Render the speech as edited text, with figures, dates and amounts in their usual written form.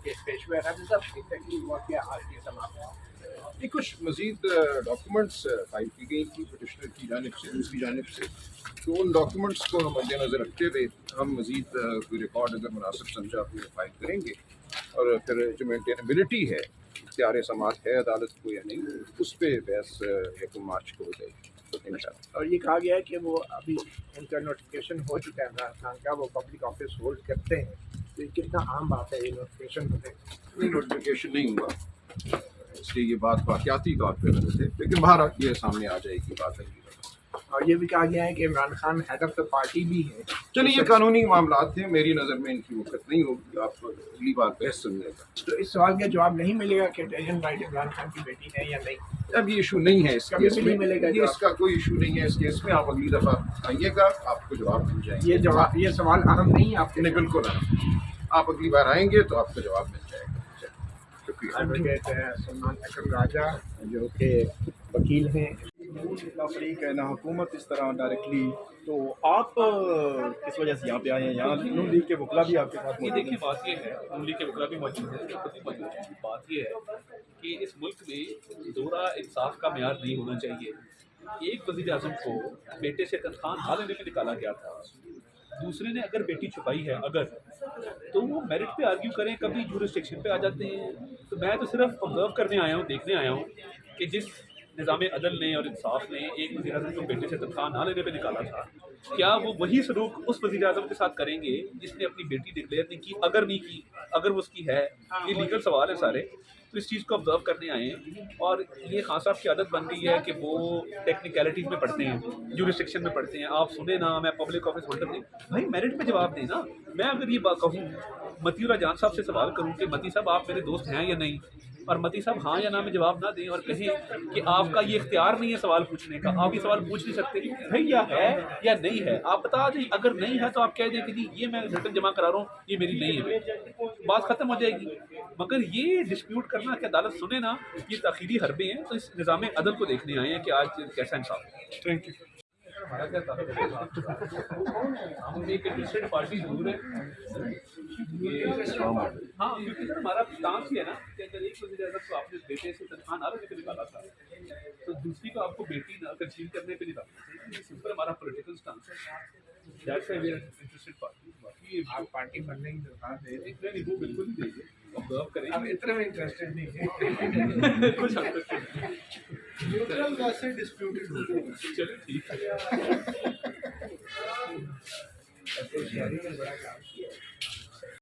Case پیش ہوا ہے صاحب ایگزیکٹلی ہوا کیا حال یہ سماپت یہ کچھ مزید ڈاکیومنٹس فائل کی گئی تھی پٹیشنر کی جانب سے دوسری جانب سے، تو ان ڈاکیومنٹس کو مد نظر رکھتے ہوئے ہم مزید کوئی ریکارڈ اگر مناسب سمجھا تو فائل کریں گے، اور پھر جو مینٹینیبلٹی ہے اختیار سماعت ہے عدالت کو یا نہیں، اس پہ بحث 1 مارچ کو ہو جائے گی انشاءاللہ۔ اور یہ کہا گیا ہے کہ وہ ابھی ان کا نوٹیفکیشن ہو چکا ہے عمران خان کا، وہ پبلک آفس ہولڈ کرتے ہیں، تو یہ کتنا عام بات ہے یہ نوٹیفکیشن ہوتے نوٹیفیکیشن نہیں ہوا، اس لیے یہ بات واقعاتی طور پہ غلط ہے، لیکن بہرحال یہ سامنے آ جائے گی بات ہے۔ اور یہ بھی کہا گیا ہے کہ Imran Khan head of the party بھی ہے۔ چلیے یہ قانونی معاملات ہیں، میری نظر میں ان کی وقت نہیں ہوگی، آپ اگلی بار بحث سنیے گا۔ تو اس سوال کا جواب نہیں ملے گا کہ ڈیجن رائٹ عمران خان کی بیٹی ہے یا نہیں؟ اب یہ ایشو نہیں ہے اس کبھی کیس بھی میں، نہیں ملے گا یہ اس کا کوئی ایشو نہیں ہے اس کیس میں، آپ اگلی دفعہ آئیے گا آپ کو جواب مل جائے گا۔ یہ جواب یہ سوال اہم نہیں ہے آپ کے نہیں بالکل آپ اگلی بار آئیں گے تو آپ کو جواب مل جائے گا۔ شکریہ۔ ایڈوکیٹ سلمان اکرم راجہ جو کہ وکیل ہیں۔ نہ فریق ہے نہ حکومت اس طرح ڈائریکٹلی، تو آپ کس وجہ سے یہاں پہ آئے ہیں؟ یہاں نون لیگ کے وکلا بھی آپ کے ساتھ یہ موجود دیکھیے ہیں۔ بات یہ ہے، نون لیگ کے وکلا بھی موجود ہیں، خود بھی موجود ہیں۔ بات یہ ہے کہ اس ملک میں دوہرا انصاف کا معیار نہیں ہونا چاہیے۔ ایک وزیر اعظم کو بیٹے سے تنخواہ نہ لینے پہ نکالا گیا تھا، دوسرے نے اگر بیٹی چھپائی ہے اگر، تو وہ میرٹ پہ آرگیو کریں، کبھی جورسڈکشن پہ آ جاتے ہیں۔ تو میں تو صرف آبزرو کرنے آیا ہوں، دیکھنے آیا ہوں کہ جس نظام عدل نے اور انصاف نے ایک وزیر اعظم کو بیٹے سے تنخواہ نہ لینے پہ نکالا تھا، کیا وہ وہی سلوک اس وزیر اعظم کے ساتھ کریں گے جس نے اپنی بیٹی ڈکلیئر نہیں کی؟ اگر نہیں کی، اگر وہ اس کی ہے، یہ لیگل سوال ہے سارے، تو اس چیز کو آبزرو کرنے آئے ہیں۔ اور یہ خان صاحب کی عادت بن گئی ہے کہ وہ ٹیکنیکلٹیز میں پڑھتے ہیں، جورسڈکشن میں پڑھتے ہیں۔ آپ سنیں نا، میں پبلک آفس ہولڈر نہیں، بھائی میرٹ پہ جواب دیں نا۔ میں اگر یہ بات کہوں، متی اللہ جان صاحب سے سوال کروں کہ متی صاحب آپ میرے دوست ہیں یا نہیں، اور متی صاحب ہاں یا نہ میں جواب نہ دیں اور کہیں کہ آپ کا یہ اختیار نہیں ہے سوال پوچھنے کا، آپ یہ سوال پوچھ نہیں سکتے، بھائی یا ہے یا نہیں ہے آپ بتا دیں۔ اگر نہیں ہے تو آپ کہہ دیں کہ جی یہ میں ریٹن جمع کرا رہا ہوں، یہ میری نہیں ہے، بات ختم ہو جائے گی۔ مگر یہ ڈسپیوٹ کرنا کہ عدالت سنے نا، یہ تاخیری حربے ہیں۔ تو اس نظام عدل کو دیکھنے آئے ہیں کہ آج کیسا انصاف ہے۔ Thank you. ہمارا کیا تعلق ہے؟ ہم ایک انٹرسٹڈ پارٹی ضرور ہے، ہاں، کیونکہ سر ہمارا اسٹانس یہ ہے نا کہ اگر ایک وزیر اعظم کو آپ نے بیٹے سے تنخواہ نہ لینے پہ نکالا تھا، تو دوسری کو آپ کو بیٹی نہ کنسیل کرنے پہ نکالنا، یہ سمپل ہمارا پولیٹیکل اسٹانس ہے۔ That's why we are interested party. باقی آپ پارٹی بننے کی درخواست دے دیں۔ نہیں، وہ بالکل نہیں دیں گے، آبزرو کریں اب گے اتنے میں انٹرسٹڈ نہیں ہے۔ کچھ حد تک۔ نیوٹرل ویسے ڈسپیوٹڈ ہوتے ہیں۔ چلے ٹھیک ہے۔ شہری نے بڑا کام کیا ہے۔